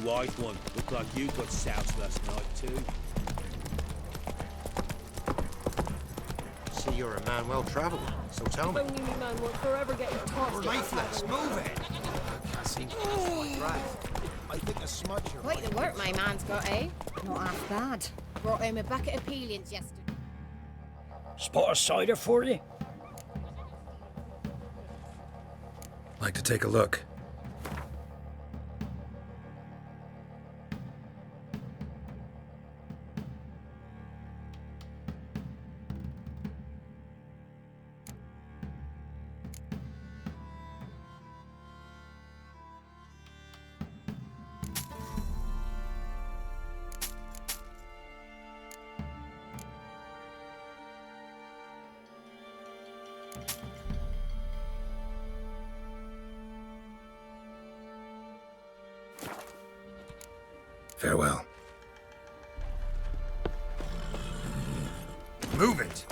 white one. Looked like you got soused last night, too. See, you're a man well-travelled, so tell me. Only me man will forever get your tossed. Lifeless, move it! I can't seem to catch my breath. I think a smudge here. Quite the work my man's got, eh? Not half bad. Brought him a bucket of peelings yesterday. Spot a cider for you? Like to take a look. Farewell. Move it!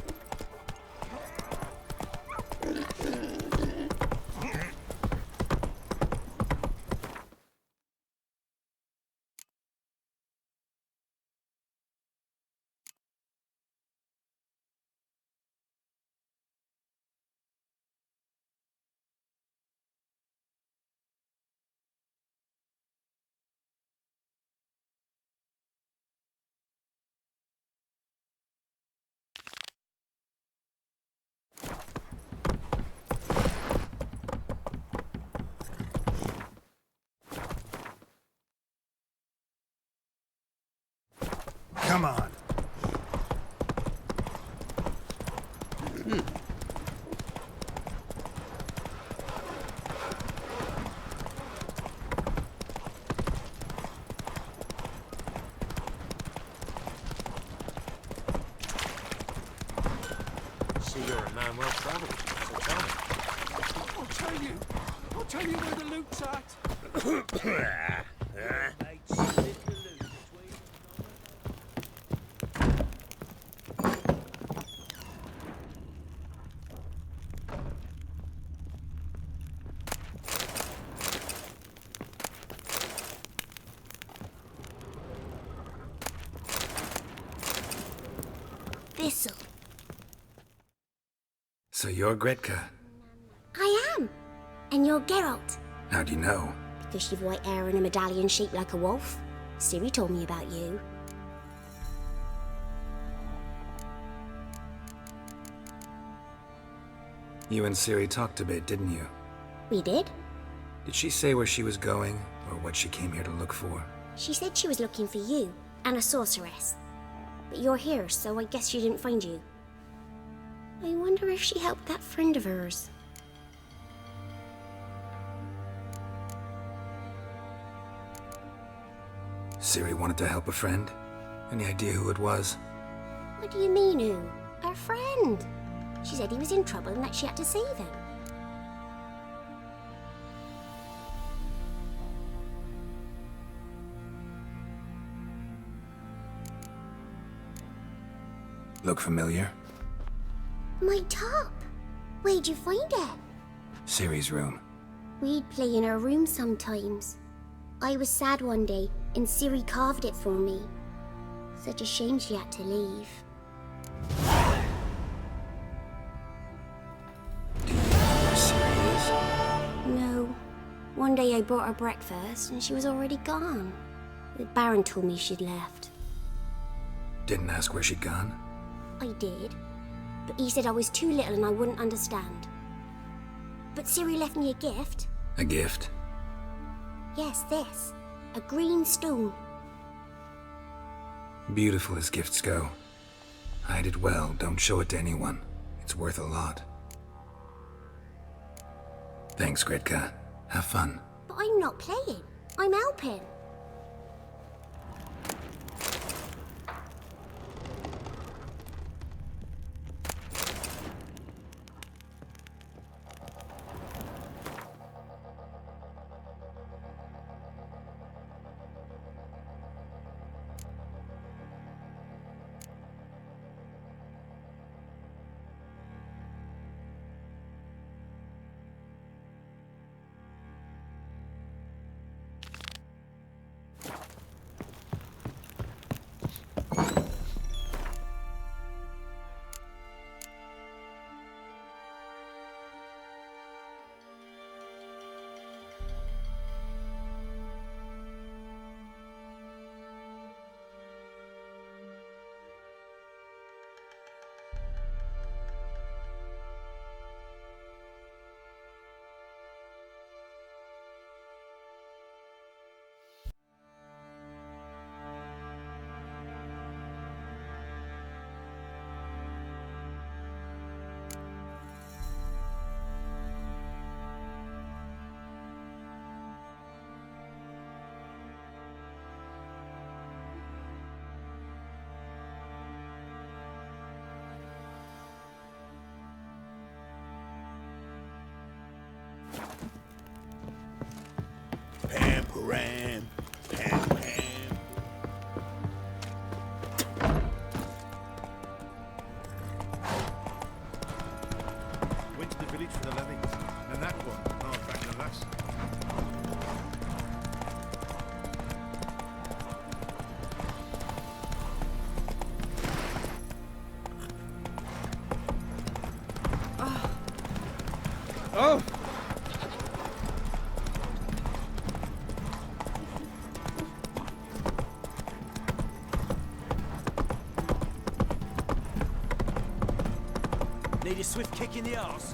Come on. See, you're a man well-travelled, so tell me. I'll tell you where the loot's at. Thistle. So you're Gretka. I am. And you're Geralt. How do you know? Because you've white hair and a medallion shaped like a wolf. Ciri told me about you. You and Ciri talked a bit, didn't you? We did. Did she say where she was going, or what she came here to look for? She said she was looking for you and a sorceress. But you're here, so I guess she didn't find you. I wonder if she helped that friend of hers. Ciri wanted to help a friend? Any idea who it was? What do you mean, who? Our friend. She said he was in trouble and that she had to save him. Look familiar? My top. Where'd you find it? Ciri's room. We'd play in her room sometimes. I was sad one day, and Ciri carved it for me. Such a shame she had to leave. Do you know where Ciri is? No. One day I brought her breakfast, and she was already gone. The Baron told me she'd left. Didn't ask where she'd gone? I did, but he said I was too little and I wouldn't understand. But Ciri left me a gift. A gift? Yes, this. A green stone. Beautiful as gifts go. Hide it well, don't show it to anyone. It's worth a lot. Thanks, Gretka. Have fun. But I'm not playing. I'm helping. Ram, pam, pam. Went to the village for the levings, and that one, hard back the lass. Oh! Need a swift kick in the arse.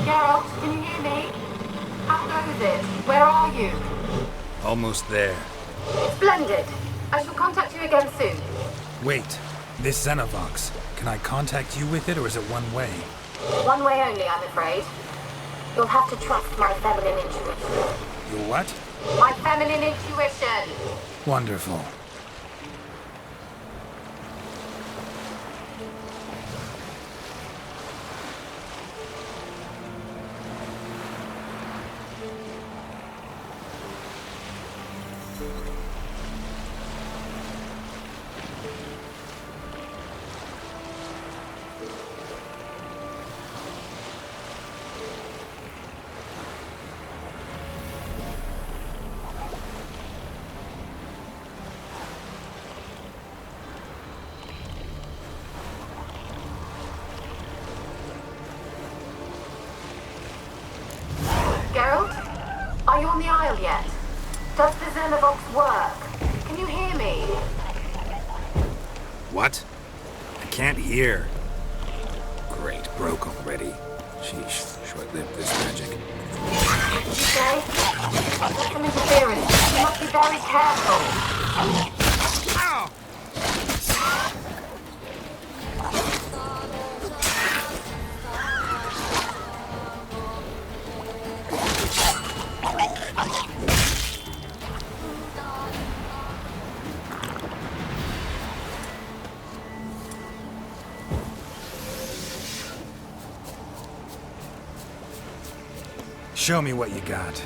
Geralt, can you hear me? How goes it? Where are you? Almost there. Splendid. I shall contact you again soon. Wait, this Xenovox. Can I contact you with it, or is it one way? One way only, I'm afraid. You'll have to trust my feminine intuition. Your what? My feminine intuition! Wonderful. nanobots work. Can you hear me? What? I can't hear. Great, broke already. Sheesh, short-lived this magic. Did you say? There's some interference. You must be very careful. Show me what you got.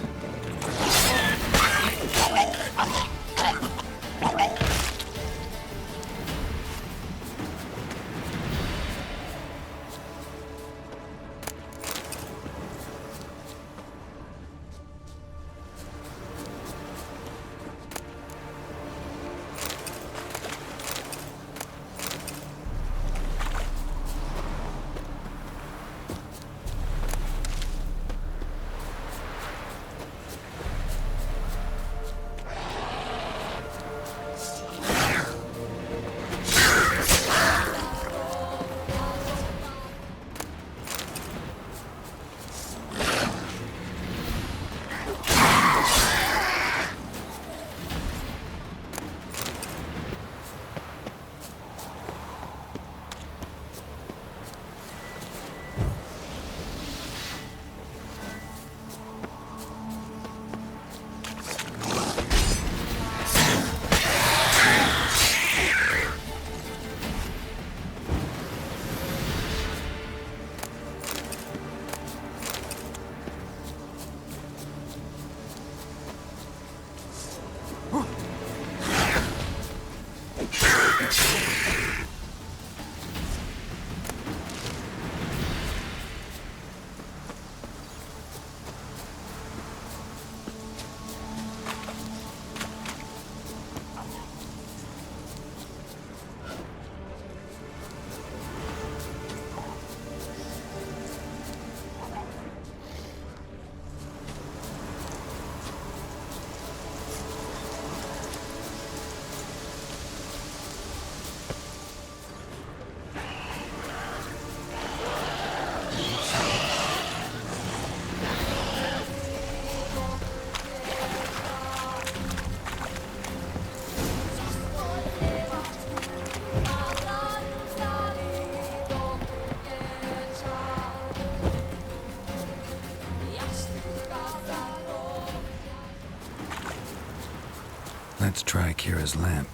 Let's try Kira's lamp.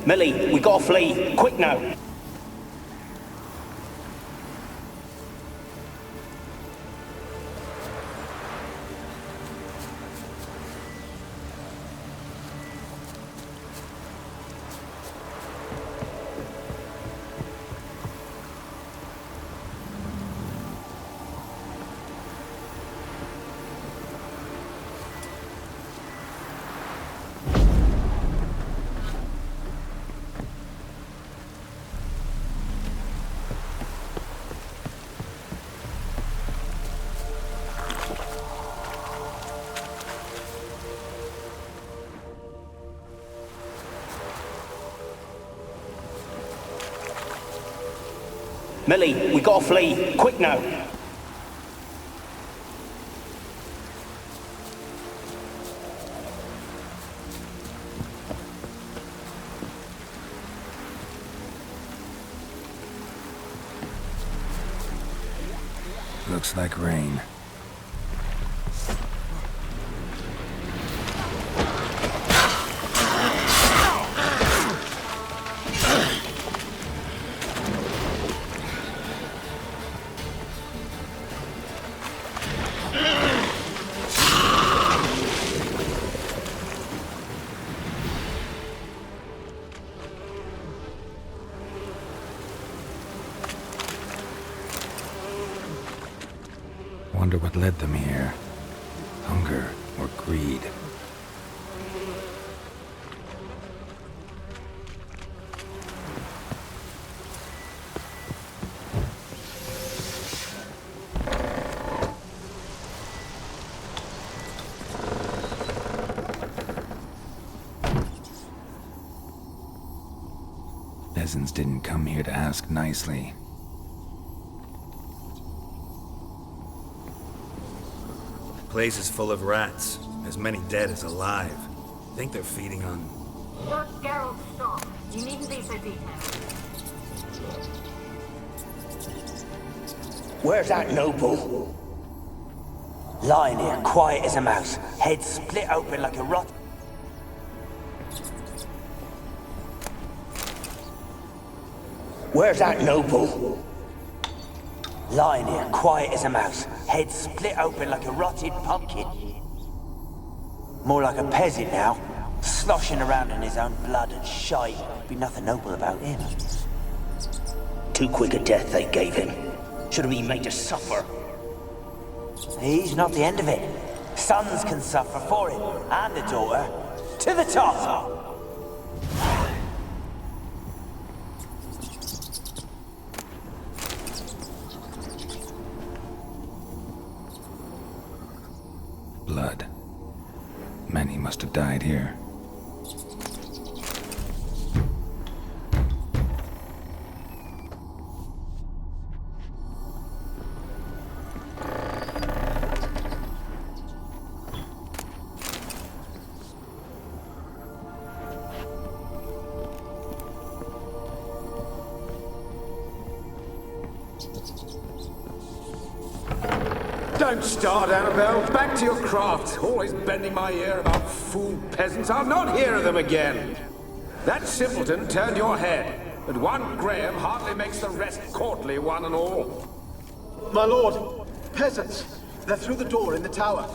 Millie, we gotta flee. Quick now. Millie, we gotta flee. Quick now. Looks like rain. Wonder what led them here. Hunger or greed? peasants didn't come here to ask nicely. The place is full of rats. As many dead as alive. Think they're feeding on... Just Geralt, stop. You needn't be so detailed. Where's that noble? Lying here, quiet as a mouse, head split open like a rot. Where's that noble? Lying here, quiet as a mouse, head split open like a rotted pumpkin. More like a peasant now, sloshing around in his own blood and shite. Be nothing noble about him. Too quick a death they gave him. Should have been made to suffer. He's not the end of it. Sons can suffer for him, and the daughter. To the top! Blood. Many must have died here. Don't start, Annabelle. Back to your craft. Always bending my ear about fool peasants. I'll not hear of them again. That simpleton turned your head, but one Graham hardly makes the rest courtly, one and all. My lord, peasants. They're through the door in the tower.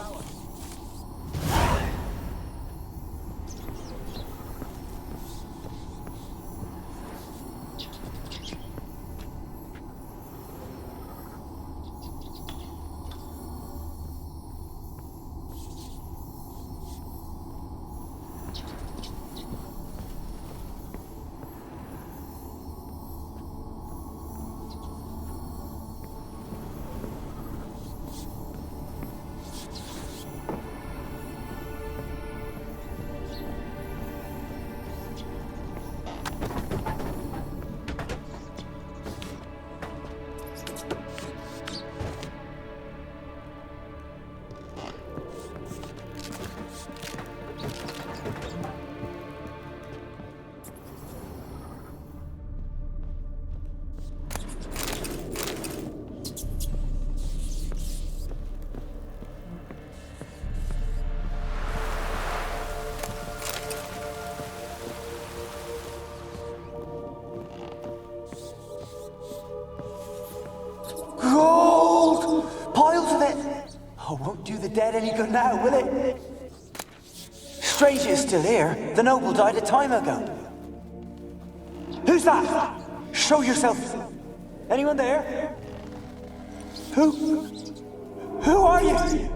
Dead any good now, will it? Strange it's still here. The noble died a time ago. Who's that? Show yourself. Anyone there? Who are you?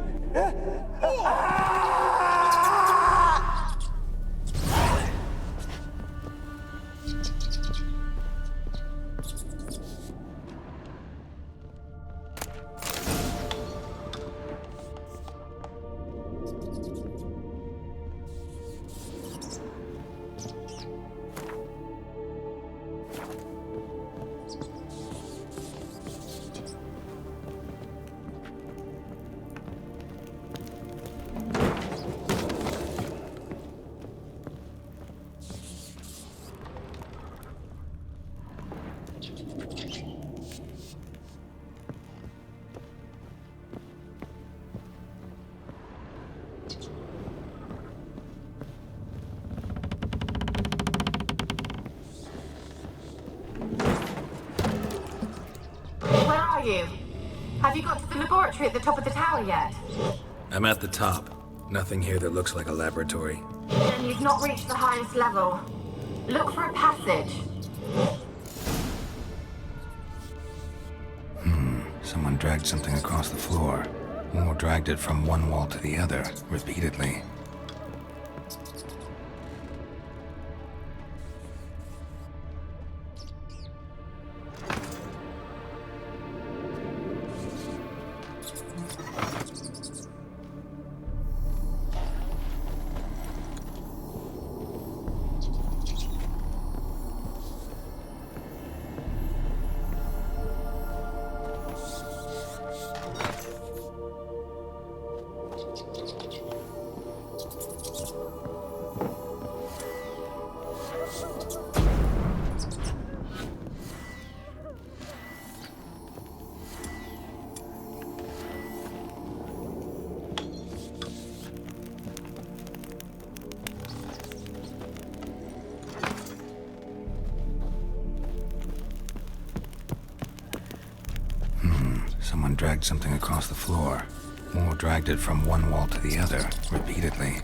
You? Have you got to the laboratory at the top of the tower yet? I'm at the top. Nothing here that looks like a laboratory. Then you've not reached the highest level. Look for a passage. Someone dragged something across the floor. Or dragged it from one wall to the other, repeatedly. dragged something across the floor. More dragged it from one wall to the other, repeatedly.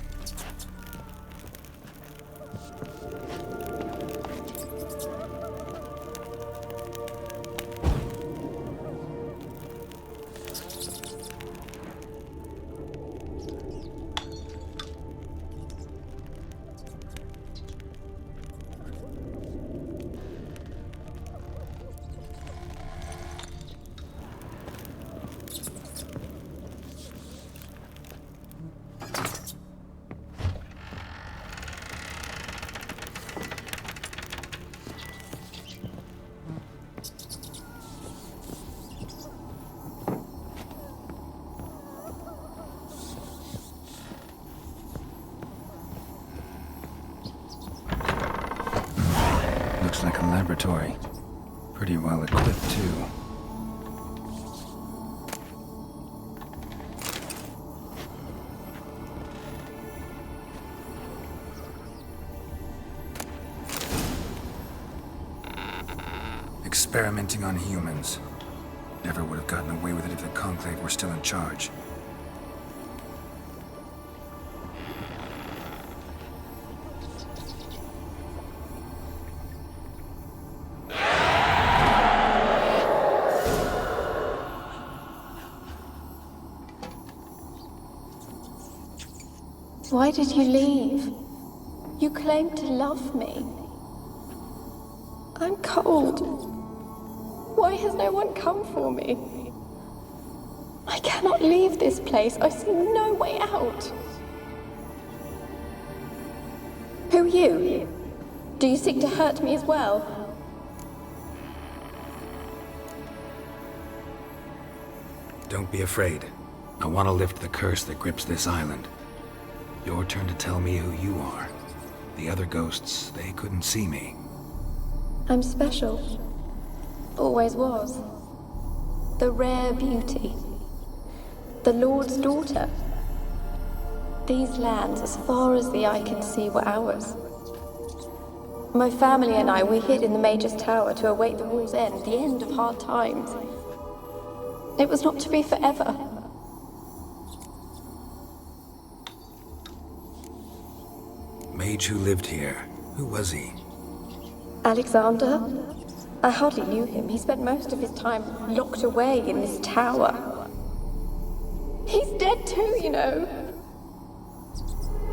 Looks like a laboratory. Pretty well equipped, too. Experimenting on humans. Never would have gotten away with it if the Conclave were still in charge. Why did you leave? You claimed to love me. I'm cold. Why has no one come for me? I cannot leave this place. I see no way out. Who are you? Do you seek to hurt me as well? Don't be afraid. I want to lift the curse that grips this island. Your turn to tell me who you are. The other ghosts, they couldn't see me. I'm special. Always was. The rare beauty. The Lord's daughter. These lands, as far as the eye can see, were ours. My family and I, we hid in the Major's Tower to await the war's end, the end of hard times. It was not to be forever. Mage who lived here. Who was he? Alexander? I hardly knew him. He spent most of his time locked away in this tower. He's dead too, you know.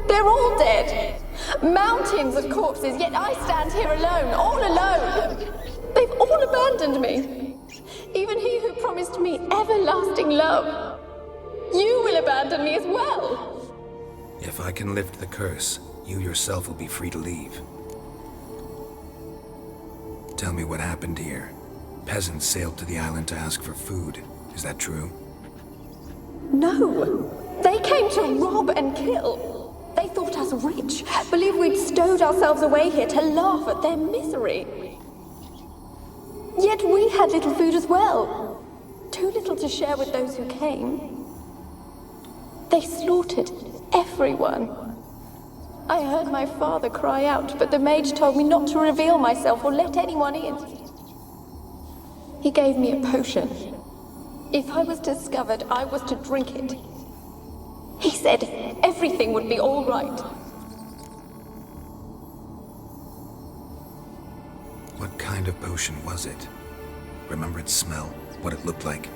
They're all dead. Mountains of corpses, yet I stand here alone, all alone. They've all abandoned me. Even he who promised me everlasting love. You will abandon me as well. If I can lift the curse, you yourself will be free to leave. Tell me what happened here. Peasants sailed to the island to ask for food. Is that true? No. They came to rob and kill. They thought us rich, believed we'd stowed ourselves away here to laugh at their misery. Yet we had little food as well. Too little to share with those who came. They slaughtered everyone. I heard my father cry out, but the mage told me not to reveal myself or let anyone in. He gave me a potion. If I was discovered, I was to drink it. He said everything would be all right. What kind of potion was it? Remember its smell? What it looked like?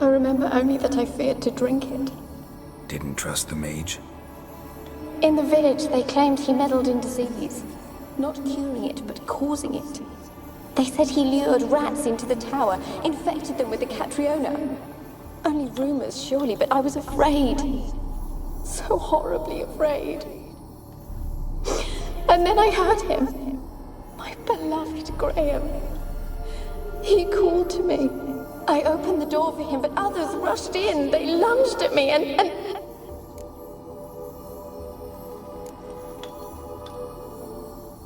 I remember only that I feared to drink it. Didn't trust the mage? In the village, they claimed he meddled in disease. Not curing it, but causing it. They said he lured rats into the tower, infected them with the Catriona. Only rumors, surely, but I was afraid. So horribly afraid. And then I heard him. My beloved Graham. He called to me. I opened the door for him, but others rushed in. They lunged at me and...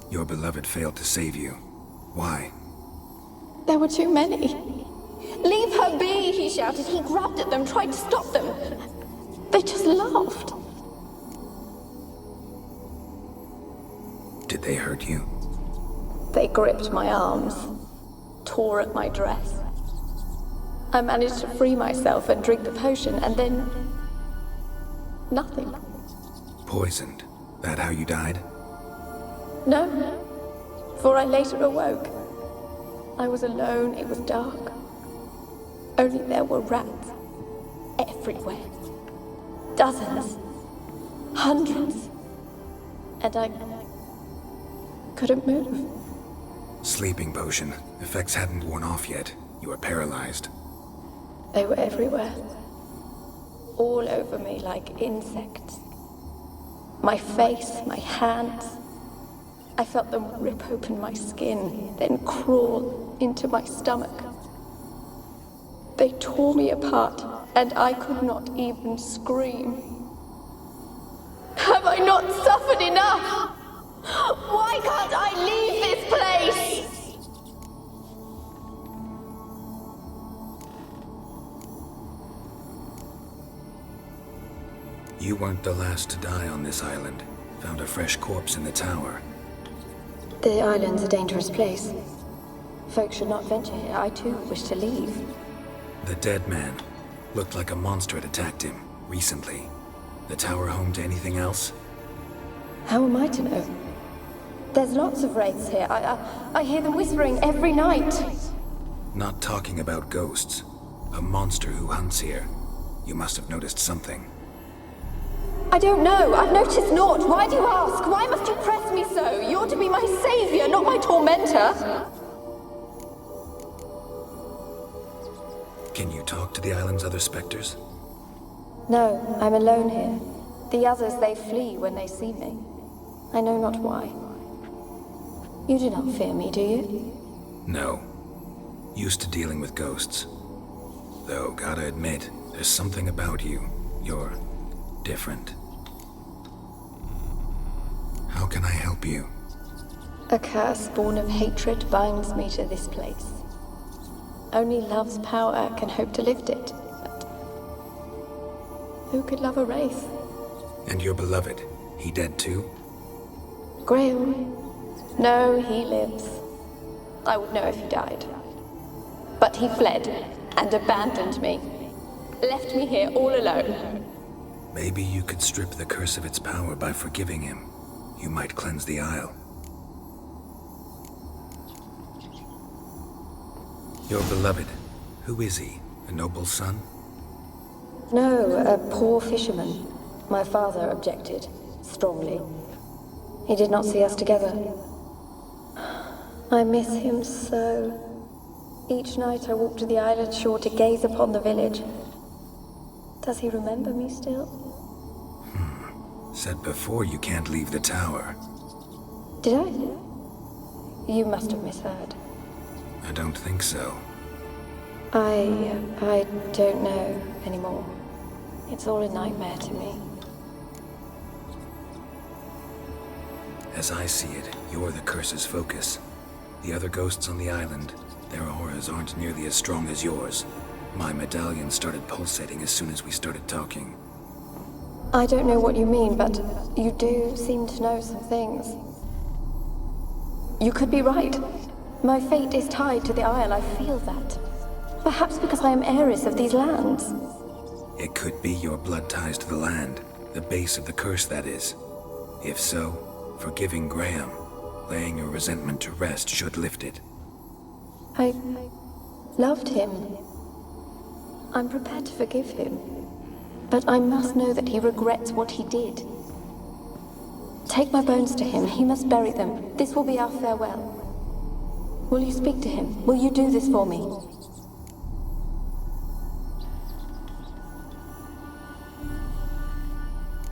Your beloved failed to save you. Why? There were too many. Leave her be, he shouted. He grabbed at them, tried to stop them. They just laughed. Did they hurt you? They gripped my arms, tore at my dress. I managed to free myself and drink the potion, and then... nothing. Poisoned. That how you died? No, for I later awoke. I was alone, it was dark. Only there were rats everywhere. Dozens. Hundreds. And I couldn't move. Sleeping potion. Effects hadn't worn off yet. You were paralyzed. They were everywhere. All over me like insects. My face, my hands. I felt them rip open my skin, then crawl into my stomach. They tore me apart, and I could not even scream. Have I not suffered enough? Why can't I leave this place? You weren't the last to die on this island. Found a fresh corpse in the tower. The island's a dangerous place. Folks should not venture here. I too wish to leave. The dead man. Looked like a monster had attacked him, recently. The tower home to anything else? How am I to know? There's lots of wraiths here. I hear them whispering every night. Not talking about ghosts. A monster who hunts here. You must have noticed something. I don't know. I've noticed naught. Why do you ask? Why must you press me so? You're to be my savior, not my tormentor. Can you talk to the island's other specters? No, I'm alone here. The others, they flee when they see me. I know not why. You do not fear me, do you? No. Used to dealing with ghosts. Though, gotta admit, there's something about you. You're different. How can I help you? A curse born of hatred binds me to this place. Only love's power can hope to lift it. But who could love a wraith? And your beloved, he dead too? Graham? No, he lives. I would know if he died. But he fled and abandoned me. Left me here all alone. Maybe you could strip the curse of its power by forgiving him. You might cleanse the Isle. Your beloved, who is he? A noble son? No, a poor fisherman. My father objected, strongly. He did not see us together. I miss him so. Each night I walk to the island shore to gaze upon the village. Does he remember me still? Said before you can't leave the tower. Did I? You must have misheard. I don't think so. I don't know anymore. It's all a nightmare to me. As I see it, you're the curse's focus. The other ghosts on the island, their auras aren't nearly as strong as yours. My medallion started pulsating as soon as we started talking. I don't know what you mean, but you do seem to know some things. You could be right. My fate is tied to the Isle, I feel that. Perhaps because I am heiress of these lands. It could be your blood ties to the land, the base of the curse, that is. If so, forgiving Graham, laying your resentment to rest should lift it. I loved him. I'm prepared to forgive him. But I must know that he regrets what he did. Take my bones to him. He must bury them. This will be our farewell. Will you speak to him? Will you do this for me?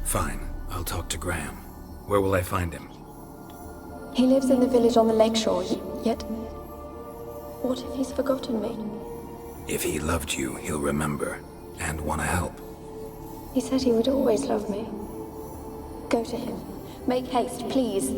Fine. I'll talk to Graham. Where will I find him? He lives in the village on the lakeshore, yet... what if he's forgotten me? If he loved you, he'll remember, and want to help. He said he would always love me. Go to him. Make haste, please.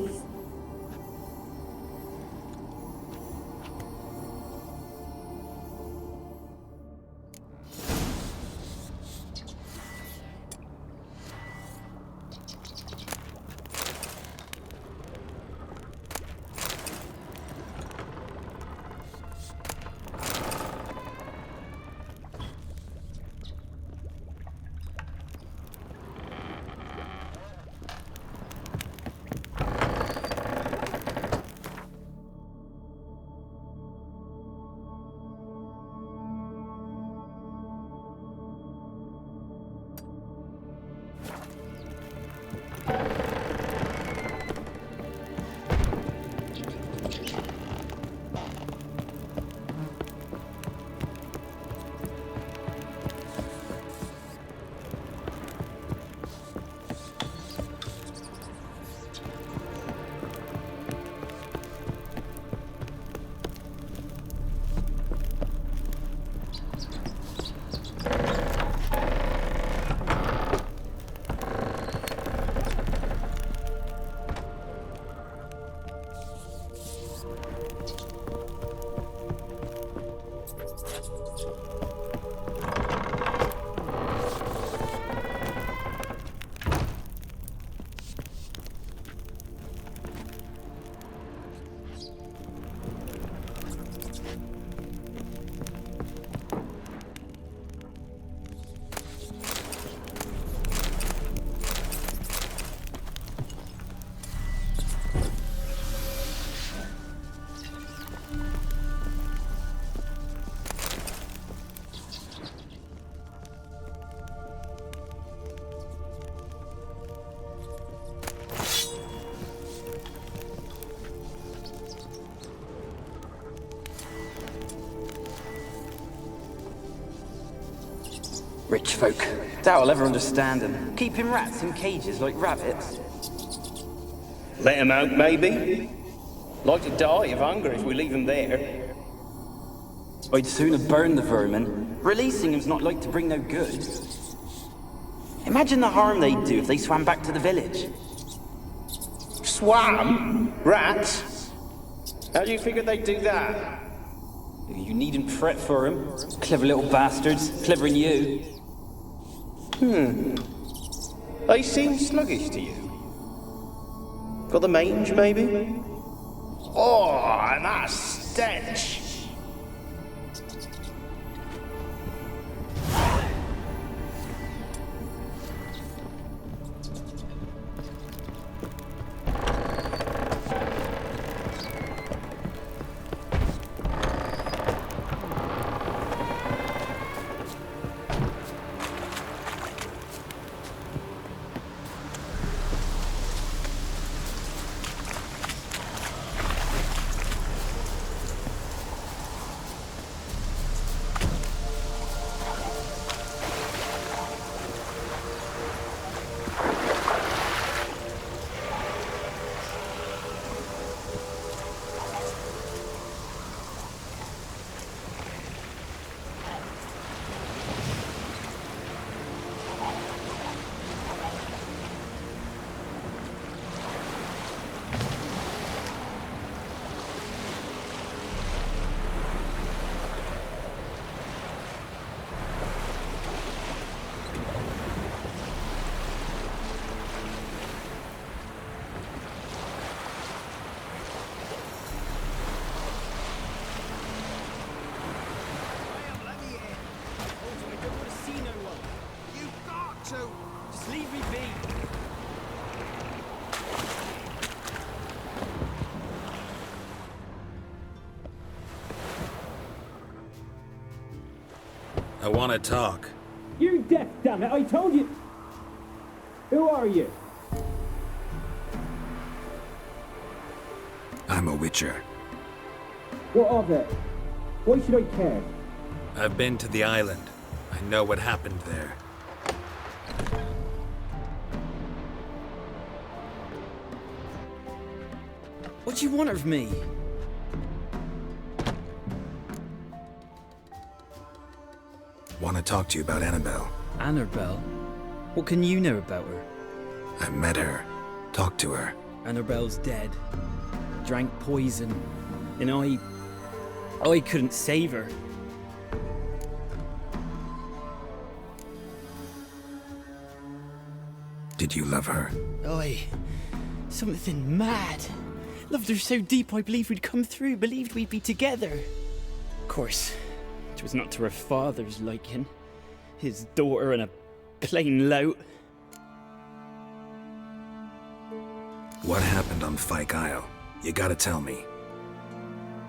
Rich folk. Doubt I'll ever understand them. Keeping rats in cages like rabbits. Let 'em out, maybe? Like to die of hunger if we leave them there. I'd sooner burn the vermin. Releasing them's not like to bring no good. Imagine the harm they'd do if they swam back to the village. Swam? Rats? How do you figure they'd do that? You needn't fret for them. Clever little bastards. Clever than you. They seem sluggish to you. Got the mange, maybe? Oh, that stench! Just leave me be. I want to talk. You're deaf, damn it! I told you. Who are you? I'm a witcher. What of it? Why should I care? I've been to the island. I know what happened there. What do you want of me? Want to talk to you about Annabelle. Annabelle? What can you know about her? I met her. Talked to her. Annabelle's dead. Drank poison. And I couldn't save her. Did you love her? Something mad. Loved her so deep I believed we'd come through, believed we'd be together. Of course, it was not to her father's liking. His daughter and a plain lout. What happened on Fyke Isle? You gotta tell me.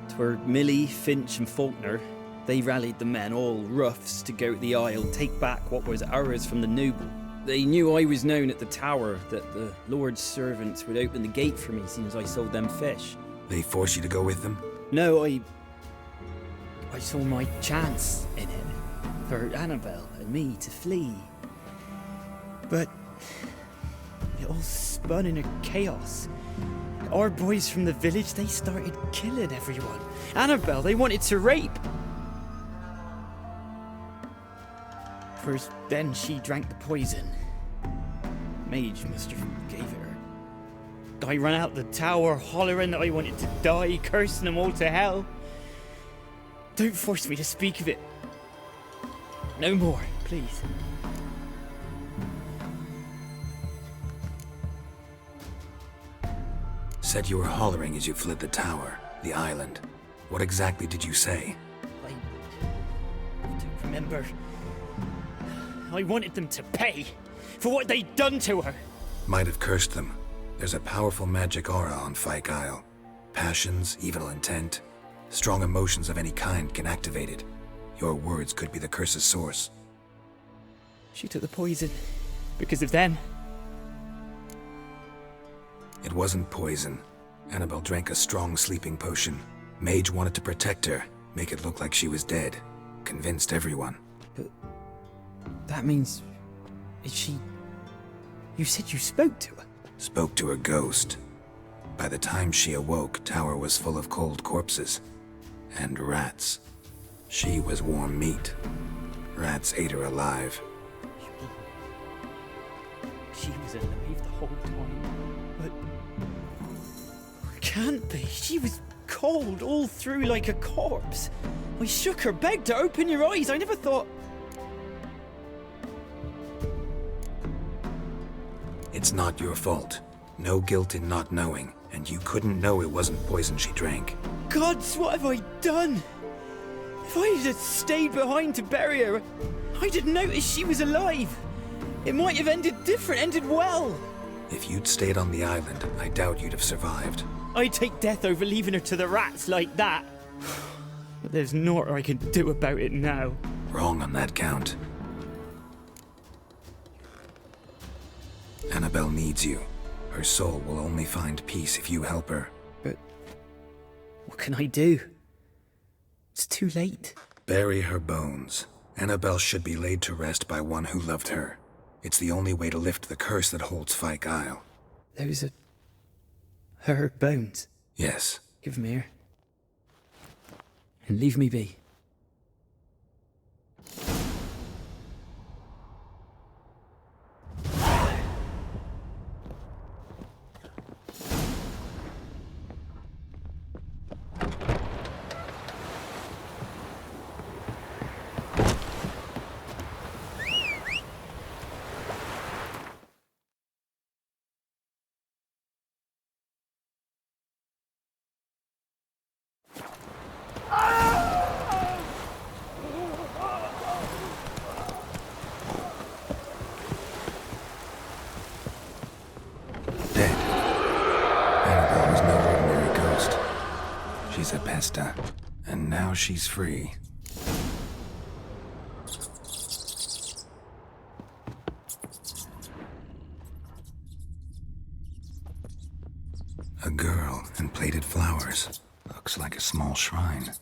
'Twere Millie, Finch and Faulkner. They rallied the men, all roughs, to go to the Isle, take back what was ours from the noble. They knew I was known at the tower, that the Lord's servants would open the gate for me as soon as I sold them fish. They forced you to go with them? No, I saw my chance in it, for Annabelle and me to flee. But it all spun in a chaos. Our boys from the village, they started killing everyone. Annabelle, they wanted to rape. First, then she drank the poison. Mage must have gave it her. I ran out the tower hollering that I wanted to die, cursing them all to hell. Don't force me to speak of it. No more, please. Said you were hollering as you fled the tower, the island. What exactly did you say? I don't remember. I wanted them to pay for what they'd done to her. Might have cursed them. There's a powerful magic aura on Fyke Isle. Passions, evil intent, strong emotions of any kind can activate it. Your words could be the curse's source. She took the poison because of them. It wasn't poison. Annabelle drank a strong sleeping potion. Mage wanted to protect her, make it look like she was dead. Convinced everyone. That means... Is she... You said you spoke to her? Spoke to a ghost. By the time she awoke, Tower was full of cold corpses. And rats. She was warm meat. Rats ate her alive. She was alive the whole time, but... Can't be. She was cold all through like a corpse. I shook her, begged her, open your eyes. I never thought... It's not your fault. No guilt in not knowing, and you couldn't know it wasn't poison she drank. Gods, what have I done? If I had stayed behind to bury her, I didn't notice she was alive. It might have ended different, ended well. If you'd stayed on the island, I doubt you'd have survived. I'd take death over leaving her to the rats like that. But there's naught I can do about it now. Wrong on that count. Annabelle needs you. Her soul will only find peace if you help her. But what can I do? It's too late. Bury her bones. Annabelle should be laid to rest by one who loved her. It's the only way to lift the curse that holds Fyke Isle. Those are... her bones? Yes. Give them here. And leave me be. She's a pesta, and now she's free. A girl and plated flowers. Looks like a small shrine.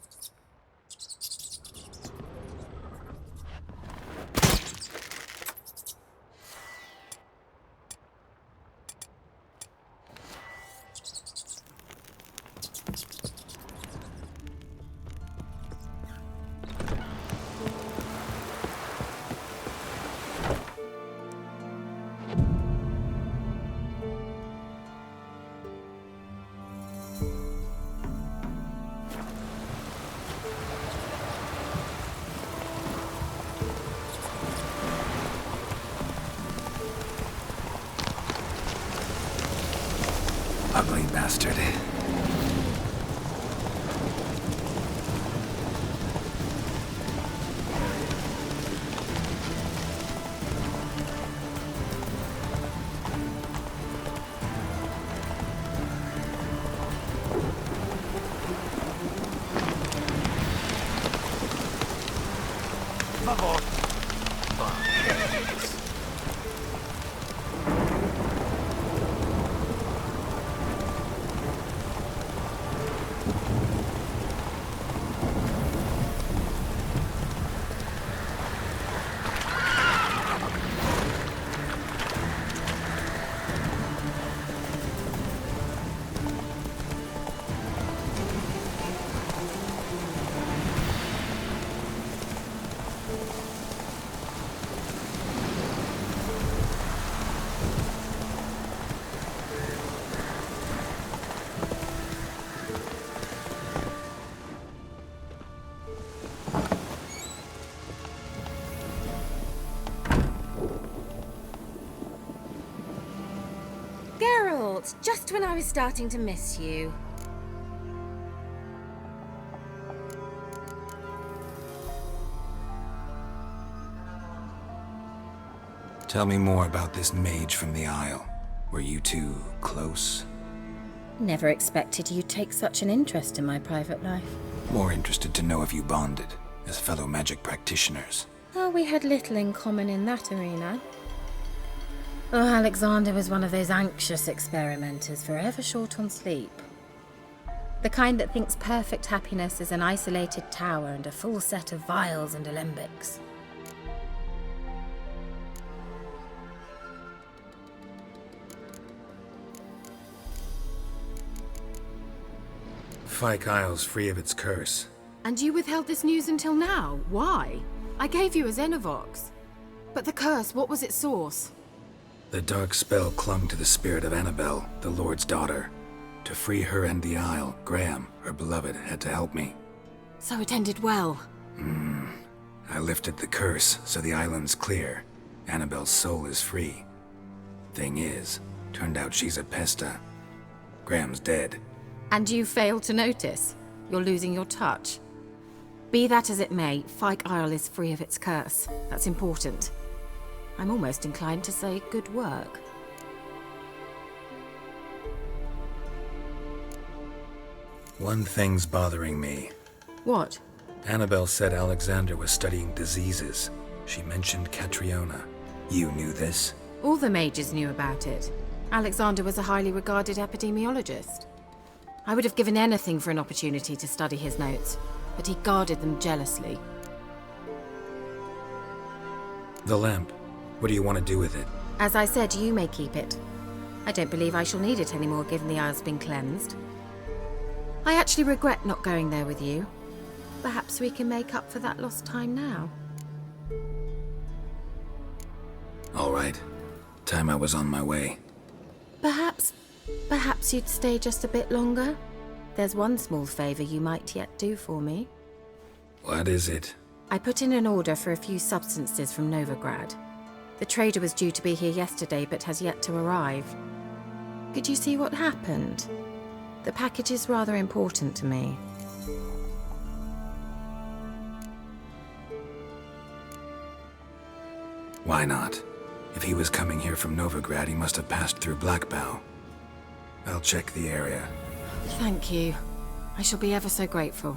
Ugly bastard. Just when I was starting to miss you. Tell me more about this mage from the Isle. Were you two close? Never expected you'd take such an interest in my private life. More interested to know if you bonded, as fellow magic practitioners. Oh, we had little in common in that arena. Oh, Alexander was one of those anxious experimenters, forever short on sleep. The kind that thinks perfect happiness is an isolated tower and a full set of vials and alembics. Fyke Isle's free of its curse. And you withheld this news until now? Why? I gave you a Xenovox. But the curse, what was its source? The dark spell clung to the spirit of Annabelle, the Lord's daughter. To free her and the Isle, Graham, her beloved, had to help me. So it ended well. I lifted the curse, so the island's clear. Annabelle's soul is free. Thing is, turned out she's a pesta. Graham's dead. And you failed to notice? You're losing your touch. Be that as it may, Fyke Isle is free of its curse. That's important. I'm almost inclined to say good work. One thing's bothering me. What? Annabelle said Alexander was studying diseases. She mentioned Catriona. You knew this? All the mages knew about it. Alexander was a highly regarded epidemiologist. I would have given anything for an opportunity to study his notes, but he guarded them jealously. The lamp. What do you want to do with it? As I said, you may keep it. I don't believe I shall need it anymore, given the Isle's been cleansed. I actually regret not going there with you. Perhaps we can make up for that lost time now. All right. Time I was on my way. Perhaps you'd stay just a bit longer? There's one small favor you might yet do for me. What is it? I put in an order for a few substances from Novigrad. The trader was due to be here yesterday, but has yet to arrive. Could you see what happened? The package is rather important to me. Why not? If he was coming here from Novigrad, he must have passed through Blackbow. I'll check the area. Thank you. I shall be ever so grateful.